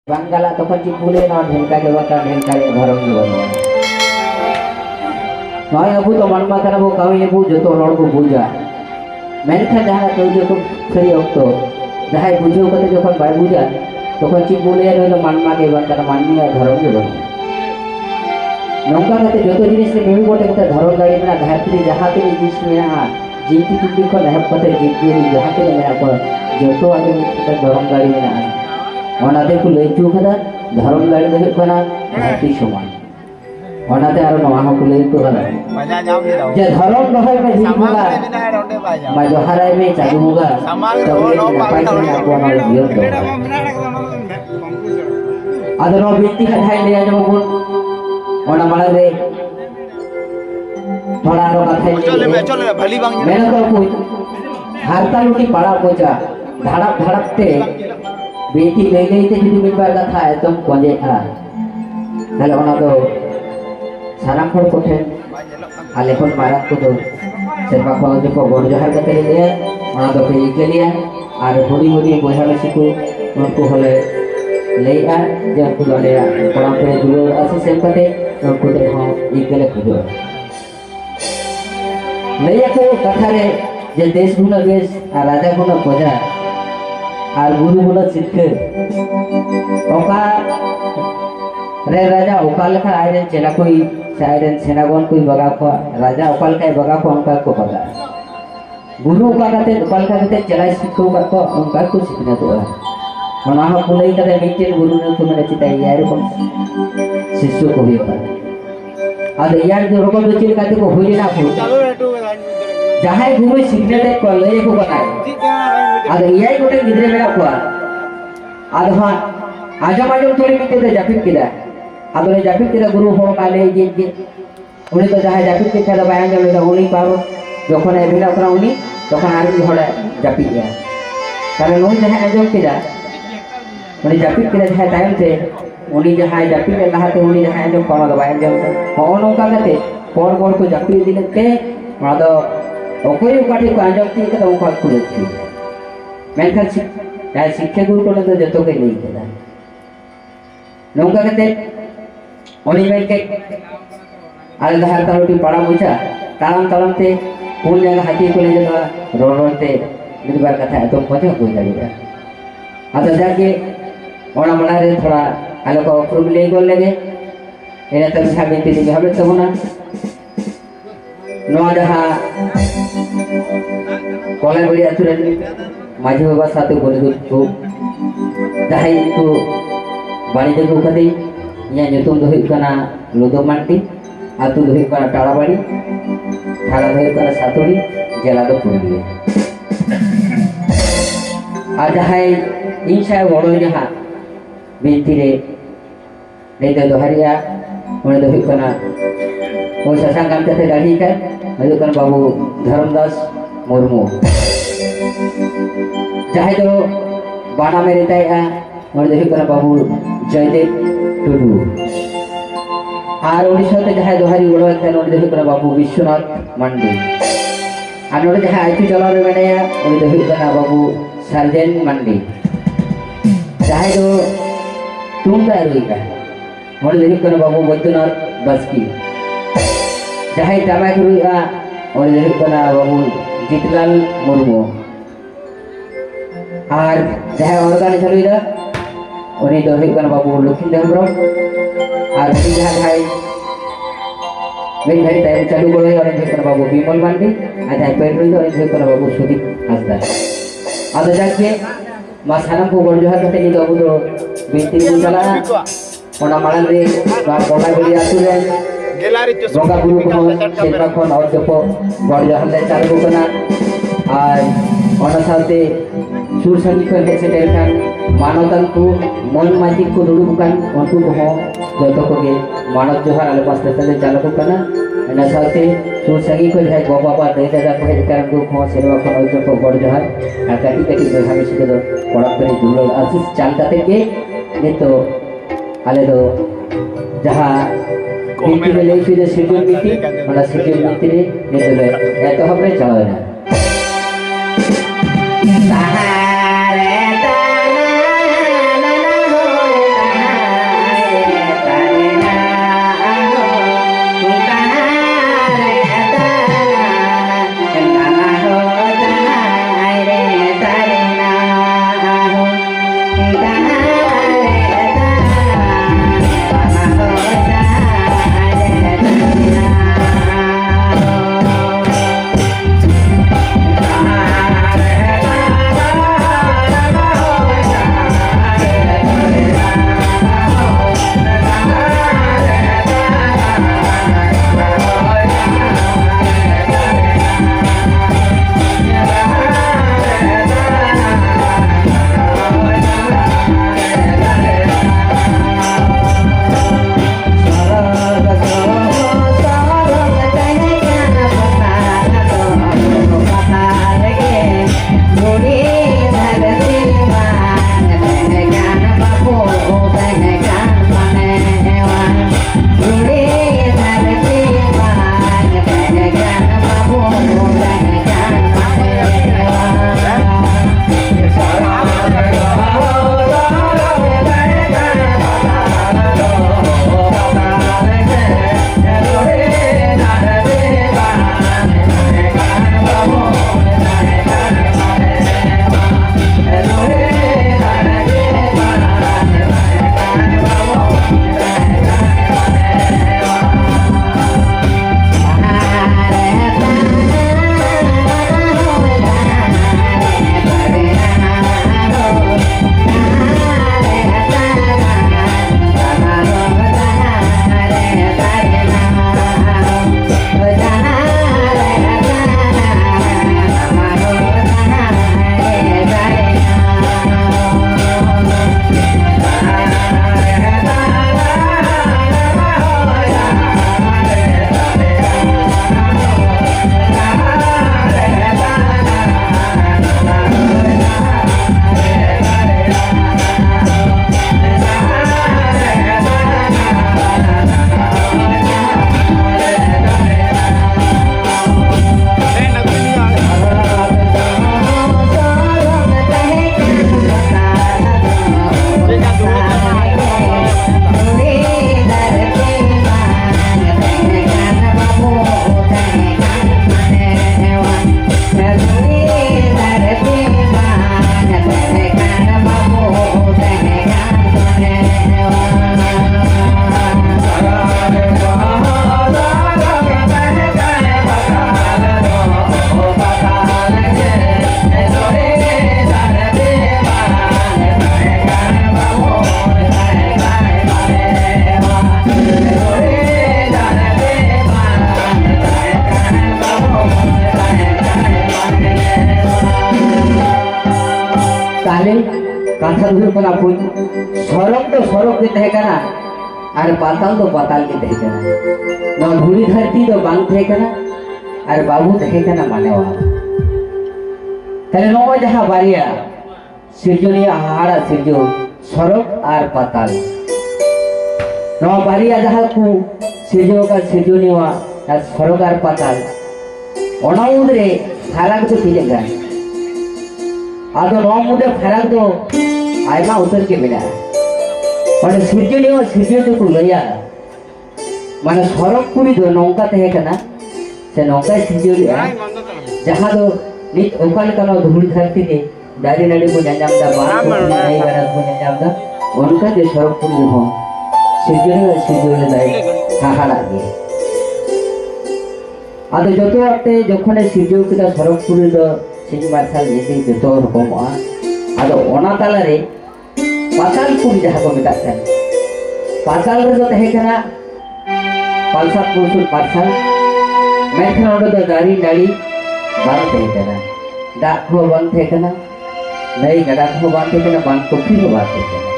Bangala toko cipule non ढेलका के बता ढेलका के घरों के बता नॉय अबू तो मन में करना वो कभी अबू जो तो लड़ को बुझा मैंने कहा जहाँ तो जो तो फ्री हो तो जहाँ बुझे हो तो जो कौन बाय बुझा तो कौन चिपुले है तो मन में के बता मन में घरों के बता नौका कहते जो तो जिनिस में भी बोलते कहते घरों गाड़ी में धारती जहाँ के जिनिस में आ जिनकी चुप्पी को नहीं पता जिनकी जहाँ के में आपको जो तो आगे घरों गाड़ी में आ ओनाते को लई चुका था धर्म गाड़ी दे कना धरती समान ओनाते आरो नवा को लई तो कना जे धर्म रहे में जीवगा मा जोहाराय में चालूगा तो पाई से आपको ना दियो तो आदरो व्यक्ति कथाई ले जो बोल ओना माला रे थोड़ा रो कथाई चले भली बांग मैंने तो कोई हारता लुटी पड़ा पोचा धड़क धड़कते बेटी ले गई थे जुदी मिलबार कथा एकदम कोंजे था ताले ओना तो साराम खड़ कोठे आले कोन मारा को तो सेरपा को जो को गोड़ जहार कते ले ओना तो पे इके लिया और थोड़ी मोदी बोझा में सिको उनको होले ले आ जे को ले पड़ा पे दुलो आसे सेम कते उनको तो हो इके खुजो ले को कथा रे जे देश गुना देश आ राजा गुना प्रजा আর গুরু বলা শিক্ষে ওকা রে রাজা ওকা লেখা আইরেন চেলা কই সাইরেন সেনাগণ কই বগা কো রাজা ওকাল কাই বগা কো অঙ্কা কো বগা গুরু ওকা কাতে ওকাল কাতে চেলাই শিক্ষো কো অঙ্কা কো শিখনা তো ওনা হো কুলাই কাতে মিটেন গুরু ने তো মানে চিতাই ইয়ার কোন শিষ্য কো বিপা আর ইয়ার যে রকম চিল কাতে কো হইলি না কো जहाँ गुरु सीखने तक को ले को बनाए आधा यही कोटे गिद्रे मेरा कुआ आधा हाँ आजम आजम थोड़ी मिलते थे जाफिक किला आधा ने जाफिक किला गुरु हो काले ये उन्हें तो जहाँ जाफिक के खेला बयान जब लेता उन्हीं पारो जो कोने बिना उतना उन्हीं तो कोने आरती होड़ा जाफिक किया कारण उन्हीं जहाँ आजम किला उन्हीं जाफिक किला जहाँ टाइम थे उन्हीं जहाँ जाफिक के लहाते उन्हीं जहाँ आजम पारो तो बयान जब हाँ उन्हों का कहते पौर को जाफिक दिले के माधो ओकोई उकाटी को आजम की तो वो बात कुछ थी मैं कल यार शिक्षक गुरु को तो जतो के नहीं किया नौका कहते उन्हीं में के आले दहार तारोटी पड़ा मुझा तालम तालम थे कौन जगह हाथी को ले जाता रोड थे मेरी बार कथा है तो मजा कोई जाएगा आता जाके ओना मना रे थोड़ा आलो को अप्रूव ले गोल लगे इन्हें तब साबित थी हमें तो होना नवा जहाँ कॉलेज बड़ी आचुरन माझी बाबा साथ बोले तो जहाँ तो बाड़ी देखो कदे यहाँ जोतुम दो हिकना लोदो मांटी आतु दो हिकना टाड़ा बाड़ी थाला दो हिकना सातुड़ी जेला दो पुरलिए आज जहाँ इंशाय वड़ो जहाँ बिंती रे नहीं तो दोहरिया उन्हें दो हिकना वो ससांग काम करते गाड़ी का मधु कर बाबू धर्मदास मुर्मू चाहे तो बाना में रहता है और देखो कर बाबू जयदेव टुडू और उड़ीसा ते जहाँ दोहरी उड़वा के और देखो कर बाबू विश्वनाथ मंडी और उड़े जहाँ आईपी चला रहे मैंने और देखो कर बाबू सर्जन मंडी चाहे तो तुम का रुई का और देखो कर बाबू वैद्यनाथ बस्की जहाँ टमाक रुआ और देखो बाबू जीतलाल मुर्मू और जहाँ ऑर्गेनाइज चलुआ उन्हीं दो बाबू लक्ष्मीधर ब्रह्म और जहाँ भाई भाई टाइम चालू कर बाबू विमल मांडी और जहाँ पेट रही बाबू सुदीप हासदा आदो जाके मा सानाम को गोड़ जोहार करते बाबू तो बिनती को चला ओना मालान रे कोला बड़ी आतुरे बंगा गुरु को सेवा खन और जपो गोड़ जोहार ले चालू करना और ओना साथे सुर संगीत को हेसे टेलखान मानवतान को मन माजिक को दुडु बुकान उनको हो जतो को के मानव जोहार आले पास से चालू करना एना साथे सुर संगीत को है गो बाबा दे दादा को है कारण को हो सेवा खन और जपो गोड़ जोहार आ काटी काटी जोहा में से दो पड़ा करे दुलो आशीष चाल काते के ने तो आले दो जहां मीटिंग में ले फिर शेड्यूल मीटिंग और शेड्यूल मीटिंग ने तो ले तो हमने चला ना सहारे तना कथा दुर कना पुन सरक तो सरक के तहे कना और पाताल तो पाताल के तहे कना न धूली धरती तो बांग तहे कना और बाबू तहे कना मानेवा तले नो जहां बारिया सिरजनिया हाड़ा सिरजो सरक और पाताल नो बारिया जहां को सिरजो का सिरजनिया सरक और पाताल ओना मुद्रे फाराक तो तीजे गाय आदो नो मुद्रे फाराक तो आयमा उतर के मिला माने सिरजनिया सिरजो को लया माने सरक पुरी दो नौका तहे कना से नौका सिरजो जहां दो नित ओकाल कनो धूल धरती ने दारी नडी को जंजाम दा बात को नहीं बना को जंजाम दा उनका जो सरक पुरी हो सिरजो ने दाई हाहाड़ा गे आदो जतो आते जखने सिरजो किदा सरक पुरी दो सिंह मार्शल ये जतो रकमआ आदो ओना ताला रे पाताल पुरी जहां को मेता था पाताल रे जो तहे कना पालसा पुरुष मार्शल मेथन ओडो दो दारी नाड़ी बांग तहे कना दा को बांग तहे कना नहीं गदा को बांग तहे कना बांग कोफी को बांग तहे कना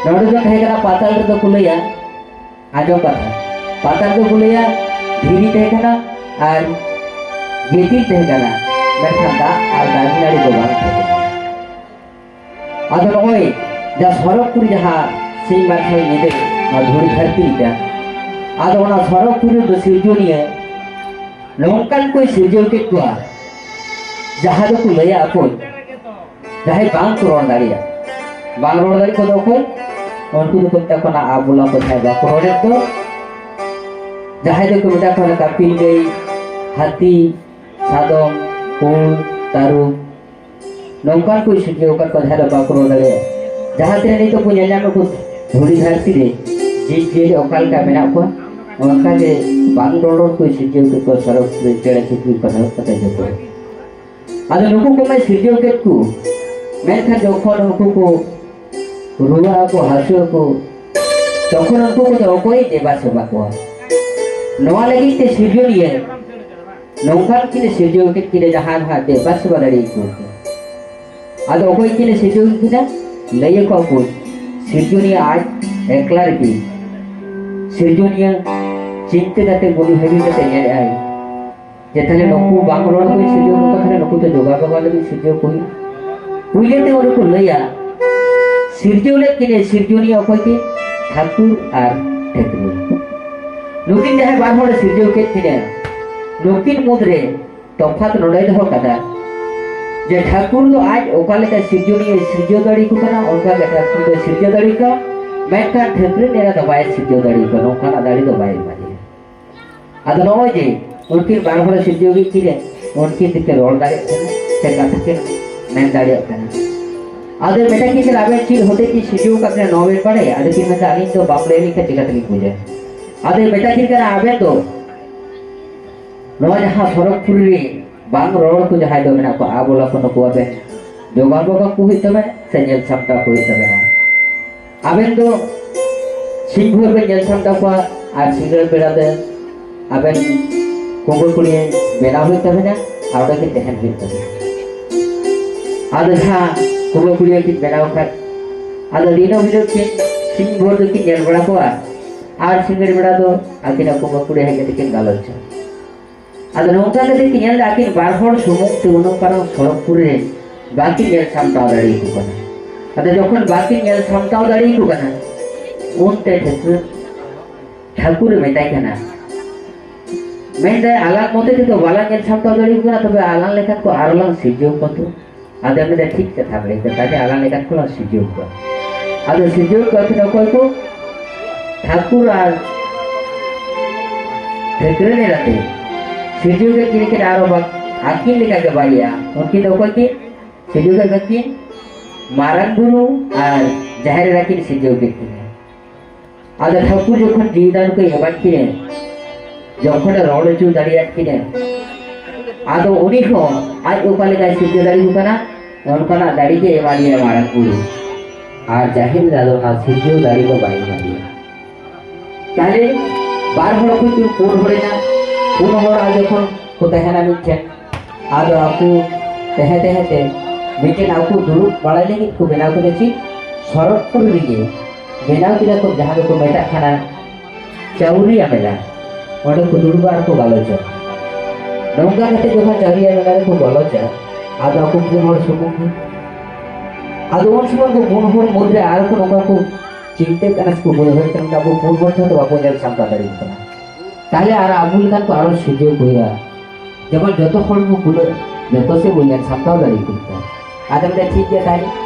नोडो जो तहे कना पाताल रे तो कुलैया आजो कथा पाताल तो कुलैया धीरी तहे कना और गेती तहे कना मेथन दा और दारी नाड़ी को बांग तहे कना आदो नोय जा सरकपुरी जहां सिंह मार्शल निदे धूल धरती ता आदो ओना सरकपुरी दो सिरजनिया नौकान कोई सिरजो के कुआ जहां दो को लया अपन जहां बांग रोड दाड़िया बांग रोड दाड़ी को दो को उनको तो तकना आबुला को था बा रोडे तो जहां दो को मेटा को कापिल गई हाथी सादम कुल तारू नौकान कोई सिरजो का कथा बा रोड दाड़िया जहां तेरे नहीं तो को नेला को धूली धरती रे जी जे ओकाल का मेना को उनका के बांग रोड कोई सिरजो के को सरक चेड़े चित्री कथा पता जतो आदो नुकु को मैं सिरजो के को मैं था जखन नुकु को रुवा को हासो को तखन नुकु को तो कोई देवा सेवा को नवा लगी ते सिरजो लिए नौकान किने सिरजो के किने जहां हां देवा सेवा लड़ी को आदो कोई किने सिरजो किना लय को को सिरजोनिया आज एकला रे सिरजोनिया चिंते जाते गुडी हेवी जाते ने आई जेथाले नकु बांग रोड कोई सिरजो को कथले नकु तो जोगा बाबा ले सिरजो कोई पुइलेते और को लया सिरजो ले किने सिरजोनिया कोई के ठाकुर और ठेकरू नुकिन जहां बांग सिरजो के किने नुकिन मुद्रे तफात नडै दहो कदा जे ठाकुर तो आज ओकाले का सिरजोनिया सिरजो दाड़ी को कना उनका के ठाकुर तो सिरजो दाड़ी का मैं का ठेकरे नेरा दबाए सिरजो दाड़ी को नौका दाड़ी दबाए मारी आदो नो जे उनकी बारहड़ सिरजो भी किरे उनकी दिके रोड दाड़ी से कथा के मैं दाड़ी कना आदो बेटा की आबे चीज होते की सिरजो का अपने नोवे पड़े आदो की मैं आनी तो बापले ली का जगत ली पूजे आदो बेटा की आबे तो नो जहां सरकपुरी बांग रोड को जहां दो मेना को आ बोला को नको आबे जोगान बगा को होई तबे सेल छमटा को होई तबे ना आबेन तो सिंहपुर में जेल छमटा को आ सिंगर बेड़ा दे आबेन कोंगल कुड़ी बेना होई तबे ना आवडा के देखन होई तबे आदो जहां कोंगल कुड़ी की बेना का आदो लीनो वीडियो के सिंहपुर की जेल बड़ा को आर सिंगर बेड़ा दो आकिना कोंगल कुड़ी है के गालच आदो नौका के तिनेल आकिन बारहड़ सुमुक ते उनो पर सरकपुर रे बाकी नेल सामटाव दाड़ी को कना आदो जखन बाकी नेल सामटाव दाड़ी को कना उनते ठाकुर मेताय कना मेंदे आलान मोते तो वाला नेल सामटाव दाड़ी को कना तबे आलान लेखन को आरलान सिरजो को तो आदो मेदे ठीक कथा बले ताके आलान लेखन को सिरजो को आदो सिरजो को अखिन कोई को ठाकुर आर ठेकरे ने राते सिरजो के किने के आरो बात आकिन लेका के बालिया उनकी तो कोई की सिरजो के गति मारन गुरु और जाहिर राखी सिरजो के किने आदो ठाकुर जखन जीदान को एबार किने जखन रोड चु दाड़िया किने आदो उनी हो आज ओकाले का सिरजो दाड़ी को कना उनका दाड़ी के एबालिया मारन गुरु और जाहिर दादो ना सिरजो दाड़ी को बाई मारिया ताले बार हड़ को कोन हड़े ना उन हड़ आज जखन को तहना मिथे आदो आपको तहे तहे ते मिट्टी आपको दुरुप बड़ा लगे को बनाव करेছি শরৎপুর দিকে बनाव किया को जहाँ को मेटा खाना चाउरिया मेला और को दुर्बार को गालोचा नौका कहते जो चाउरिया मेला को गालोचा आज आपको पुनः सुमुखी आज उन समय को पुनः मुद्रे आर को नौका को चिंते करना को बोले हैं कि आपको पूर्व था तो आपको जब संपा करी करना ताले आर अबुल खान को आरो सुजोग हुआ जब जो तो हल को बोले जो से बोले संपा करी करता आज हमने ठीक है ताले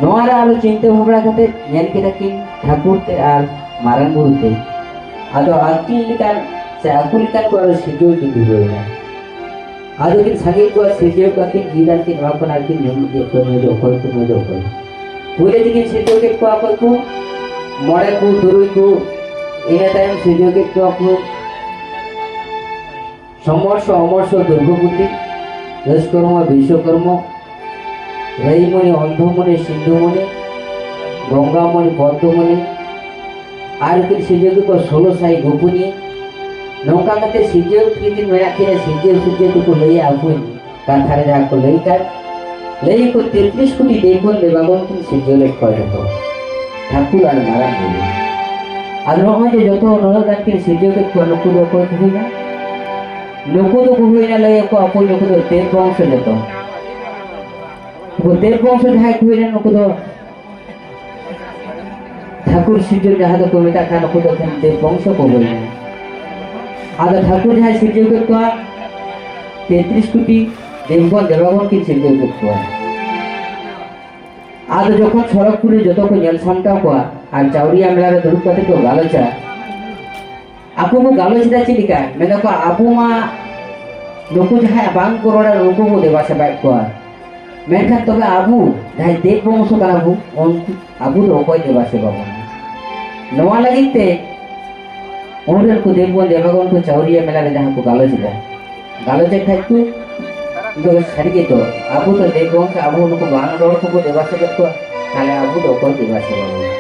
नोआरा आलो चिंते भावना करते नेल के तकिन ठाकुर ते आर मारन गुरु ते आदो आकिल लिकान से आकुल लिकान को आरो सिजो की दिरो है आदो किन संगे को सिजो का किन जीवन की नवापन आर किन नियम के को जो कोई पूरे दिकिन सिजो के को आप को मोड़े को दुरुई को इने टाइम सिजो के को आप समर्श अमर्श दुर्गबुद्धि दशकर्म विश्वकर्म रईमणि अंधमणि सिंधुमणि गंगामणि पद्ममणि आर के सिजो को 16 साई गोपनी नौका कते सिजो की मेरा के सिजो को लई आपुन काथारे जा को लई का लई को 33 कोटी देखो देवागन की सिजो ले कय तो ठाकुर आर मारा बोले आर नोमा जे जतो नलगान की सिजो के को नुकु को हुईना नुकु तो हुईना लई को अपन नुकु तो तेल वंश लेतो वो देव वंश जहाँ कोई ना नुकु तो ठाकुर सिजो जहाँ तो कोई मेटा खाना खुद तो देव वंश को बोले आधा ठाकुर जहाँ सिजो के को 33 कोटी देवगण देवागण की सिजो के को आधा जो कौन छड़कपुरी जो तो कोई जल संता को आर चाउरिया मेला रे दुरुप कते को गालोचा आपको को गालोचा चिलिका मैंने को आपू मा नुकु जहाँ बांग करोड़ा नुकु को देवा से बाइक को मेखा तबे आबू जहाँ देव वंश का आबू तो अकय देवा से बाबा नवा लगिते उनरे को देवगण देवागण को चाउरिया मेला रे जहाँ को गालोचे खाई तू जो सरिगे तो आबू तो देव वंश आबू उनको बाण रोड को देवा से को ताले आबू तो अकय देवा से बाबा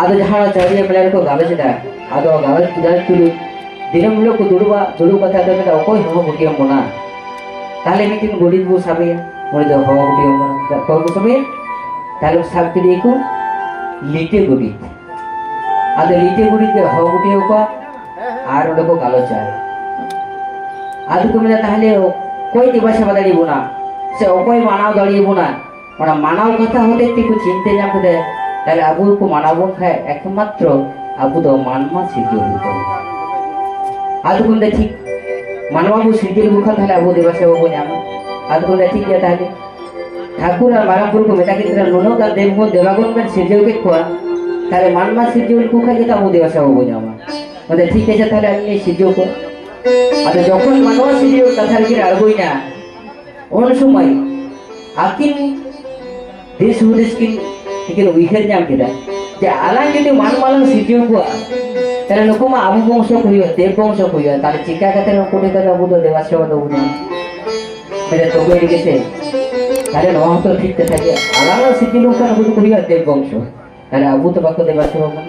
आदो जहाँ चाउरिया मेला रे को गालोचे आदो गालोच पूजा तुलु दिनम लोग को दुड़ू कथा तो मेरा अकय हो बुटिया मोना ताले मिटिन गोड़ी बो साबे मोरे जो हवा गुटी हमर को बो साबे ताले साब के देखो लीटे गुड़ी आदे लीटे गुड़ी के हवा गुटी को आर ओडे को गालो चाय आदि को मेरा ताले कोई दिवस बदली बुना से ओकोई मानाव दड़ी बुना ओना मानाव कथा होते ती को चिंते जाम दे ताले आबू को मानाव खाए एकमात्र आबू तो मानमा सिद्धि होतो आदि को ठीक मानवा को सिद्धि मुखा थाले आबू देवा सेवा को नाम आज को ठीक है ताले ठाकुर और मारापुर को मेटा की तरह लोनो का देवगण देवागण में सिद्धि के खोआ ताले मानमा सिद्धि को खा के आबू देवा सेवा को नाम मतलब ठीक है ताले अन्य सिद्धि को आज যখন মানবা সিদ্ধি কথা কি আরবই না ওন সময় আকিন দেশ বিদেশ কি থেকে উইখের জাম কেটা যে আলা যদি মানমালন সিদ্ধি को তাহলে লোকমা আবু বংশ কইও দেব বংশ কইও তাহলে চিকা কাতে কোটে কাতে আবু তো দেবা সেবা দেব না মেরে তো কই গেছে তাহলে নহ তো ঠিক থাকে আলা সিদ্ধি লোক আবু তো কইও দেব বংশ তাহলে আবু তো বাক্য দেবা সেবা না